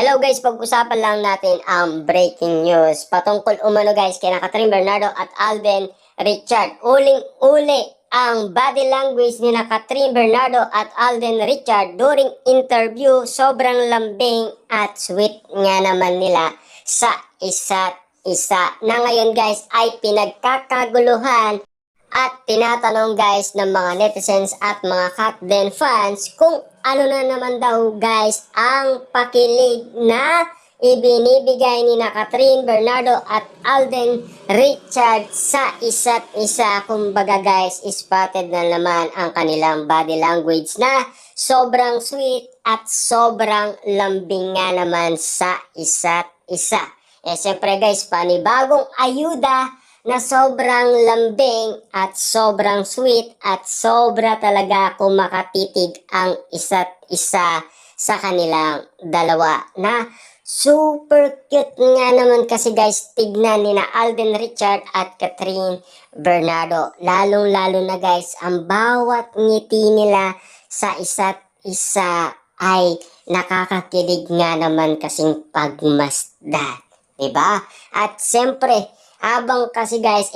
Hello guys, pag-usapan lang natin ang breaking news patungkol umano guys kay Catherine Bernardo at Alden Richard. Uling-uli ang body language ni Catherine Bernardo at Alden Richard during interview. Sobrang lambing at sweet nga naman nila sa isa't isa na ngayon guys ay pinagkakaguluhan at tinatanong guys ng mga netizens at mga Katden fans kung ano na naman daw guys ang pakilig na ibinibigay ni Catherine Bernardo at Alden Richard sa isa't isa. Kumbaga guys, spotted na naman ang kanilang body language na sobrang sweet at sobrang lambing nga naman sa isa't isa. Siyempre guys, panibagong ayuda na sobrang lambing at sobrang sweet at sobra talaga kung makatitig ang isa't isa sa kanilang dalawa na super cute nga naman kasi guys tignan ni na Alden Richard at Catherine Bernardo. Lalong-lalo na guys ang bawat ngiti nila sa isa't isa ay nakakakilig nga naman kasing pagmasdan, diba? At siyempre habang kasi guys,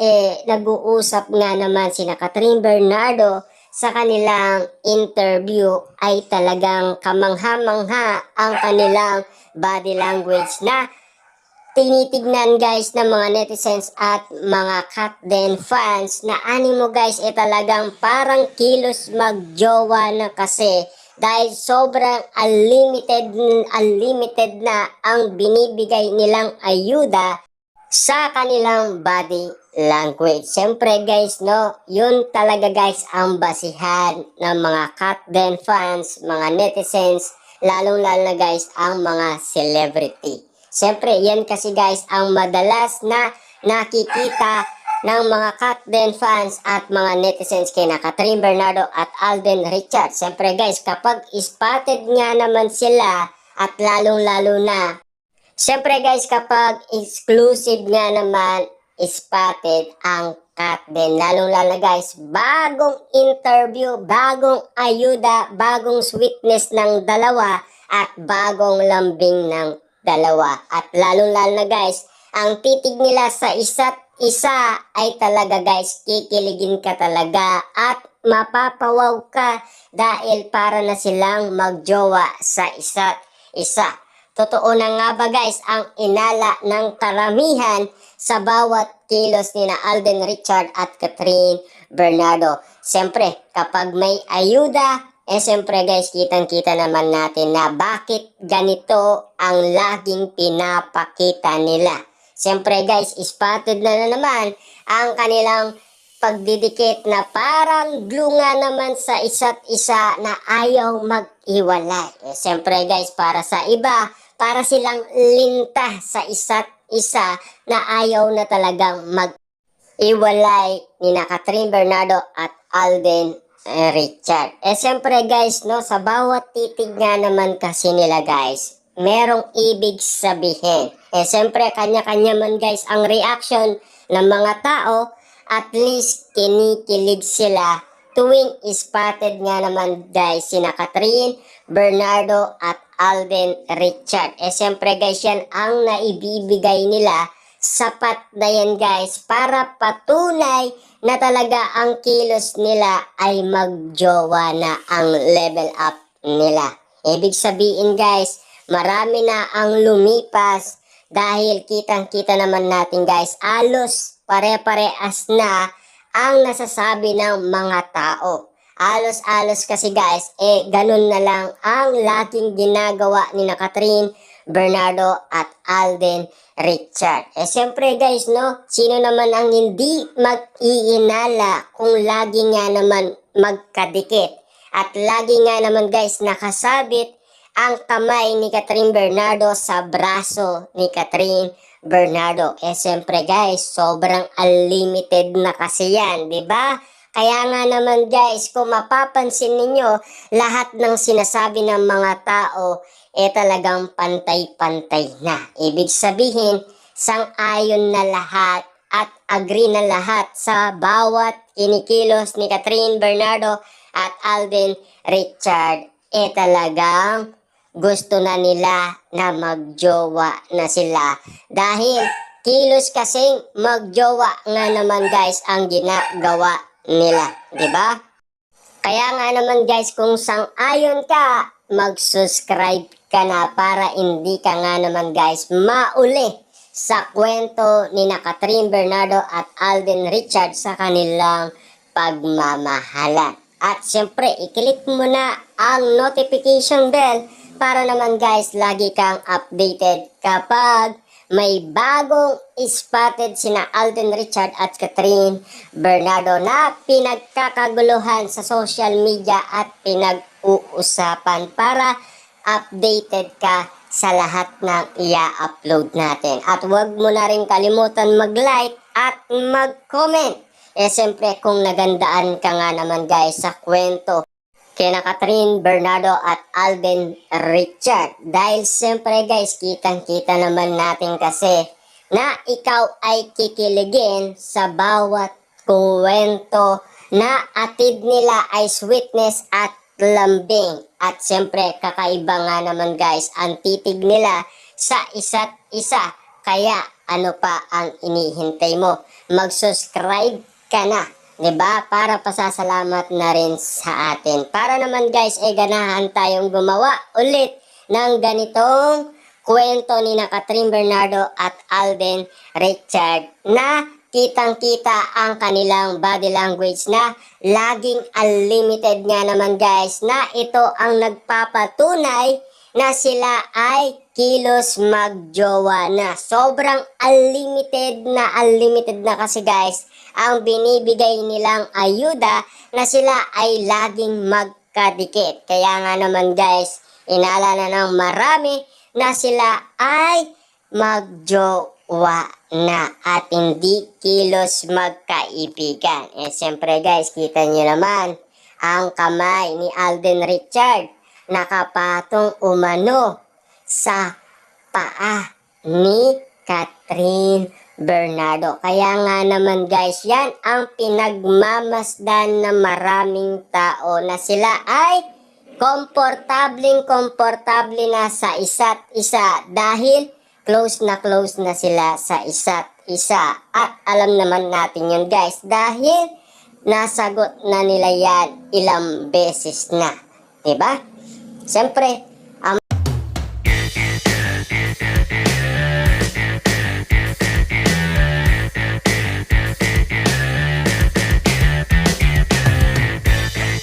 nag-uusap nga naman sina Catherine Bernardo sa kanilang interview ay talagang kamangha-mangha ang kanilang body language na tinitignan guys ng mga netizens at mga Katden fans na animo guys talagang parang kilos magjowa na kasi dahil sobrang unlimited na ang binibigay nilang ayuda sa kanilang body language. Siyempre guys, no, yun talaga guys ang basihan ng mga Katden fans, mga netizens, lalong-lalo na guys ang mga celebrity. Siyempre, yan kasi guys ang madalas na nakikita ng mga Katden fans at mga netizens kay Catherine Bernardo at Alden Richard. Siyempre guys, kapag spotted nga naman sila at lalong-lalo na siyempre guys, kapag exclusive nga naman spotted ang Katden, lalong-lalo guys, bagong interview, bagong ayuda, bagong sweetness ng dalawa at bagong lambing ng dalawa. At lalong-lalo na guys, ang titig nila sa isa't isa ay talaga guys, kikiligin ka talaga at mapapawaw ka dahil para na silang magjowa sa isa't isa. Totoo na nga ba guys ang inala ng karamihan sa bawat kilos ni na Alden Richard at Catherine Bernardo. Siyempre, kapag may ayuda, siyempre guys, kitang-kita naman natin na bakit ganito ang laging pinapakita nila. Siyempre guys, spotted na naman ang kanilang pagdidikit na parang glue nga naman sa isa't isa na ayaw mag-iwalay. Siyempre guys, para sa iba, para silang linta sa isa't isa na ayaw na talagang mag-iwalay ni Catherine Bernardo at Alden Richard. Siyempre guys, no, sa bawat titig nga naman kasi nila guys, merong ibig sabihin. Siyempre, kanya-kanya man guys ang reaction ng mga tao, at least kinikilig sila tuwing spotted nga naman guys sina Catherine Bernardo at Alden Richard. Siyempre guys, yan ang naibibigay nila. Sapat na yan guys para patunay na talaga ang kilos nila ay magjowa na ang level up nila. Ibig sabihin guys, marami na ang lumipas dahil kitang-kita naman natin guys, alos pare-parehas na ang nasasabi ng mga tao. Alos-alos kasi guys, ganun na lang ang laging ginagawa ni Catherine Bernardo at Alden Richard. Siyempre guys, no, sino naman ang hindi mag-iinala kung lagi nga naman magkadikit at lagi nga naman guys nakasabit ang kamay ni Catherine Bernardo sa braso ni Catherine Bernardo. Siyempre guys, sobrang unlimited na kasi yan, di ba? Kaya nga naman guys, kung mapapansin ninyo, lahat ng sinasabi ng mga tao, talagang pantay-pantay na. Ibig sabihin, sang-ayon na lahat at agree na lahat sa bawat kinikilos ni Catherine Bernardo at Alden Richard. Talagang gusto na nila na magjowa na sila. Dahil kilos kasing magjowa nga naman guys ang ginagawa nila. 'Di ba? Kaya nga naman guys, kung sang-ayon ka, mag-subscribe ka na para hindi ka nga naman guys mauli sa kwento ni Catherine Bernardo at Alden Richards sa kanilang pagmamahalan. At syempre, i-click mo na ang notification bell para naman guys, lagi kang updated kapag may bagong spotted sina Alden Richard at Catherine Bernardo na pinagkakaguluhan sa social media at pinag-uusapan para updated ka sa lahat ng i-upload natin. At huwag mo na rin kalimutan mag-like at mag-comment. Siyempre kung nagandaan ka nga naman guys sa kwento kina Catherine Bernardo at Alden Richard. Dahil siyempre guys, kitang-kita naman natin kasi na ikaw ay kikiligin sa bawat kwento na atid nila ay sweetness at lambing. At siyempre, kakaiba nga naman guys ang titig nila sa isa't isa. Kaya ano pa ang inihintay mo? Mag-subscribe ka na. 'Di ba? Para pasasalamat na rin sa atin. Para naman guys, ganahan tayong gumawa ulit ng ganitong kwento ni Catherine Bernardo at Alden Richard na kitang-kita ang kanilang body language na laging unlimited nga naman guys, na ito ang nagpapatunay na sila ay kilos magjowa na. Sobrang unlimited na kasi guys ang binibigay nilang ayuda na sila ay laging magkadikit. Kaya nga naman guys, inaalala ng marami na sila ay magjowa na at hindi kilos magkaibigan. Siyempre guys, kita nyo naman ang kamay ni Alden Richard nakapatong umano sa paa ni Catherine Bernardo. Kaya nga naman guys, yan ang pinagmamasdan ng maraming tao na sila ay komportable na sa isa't isa dahil close na sila sa isa't isa. At alam naman natin yun guys dahil nasagot na nila yan ilang beses na. Diba? Siyempre,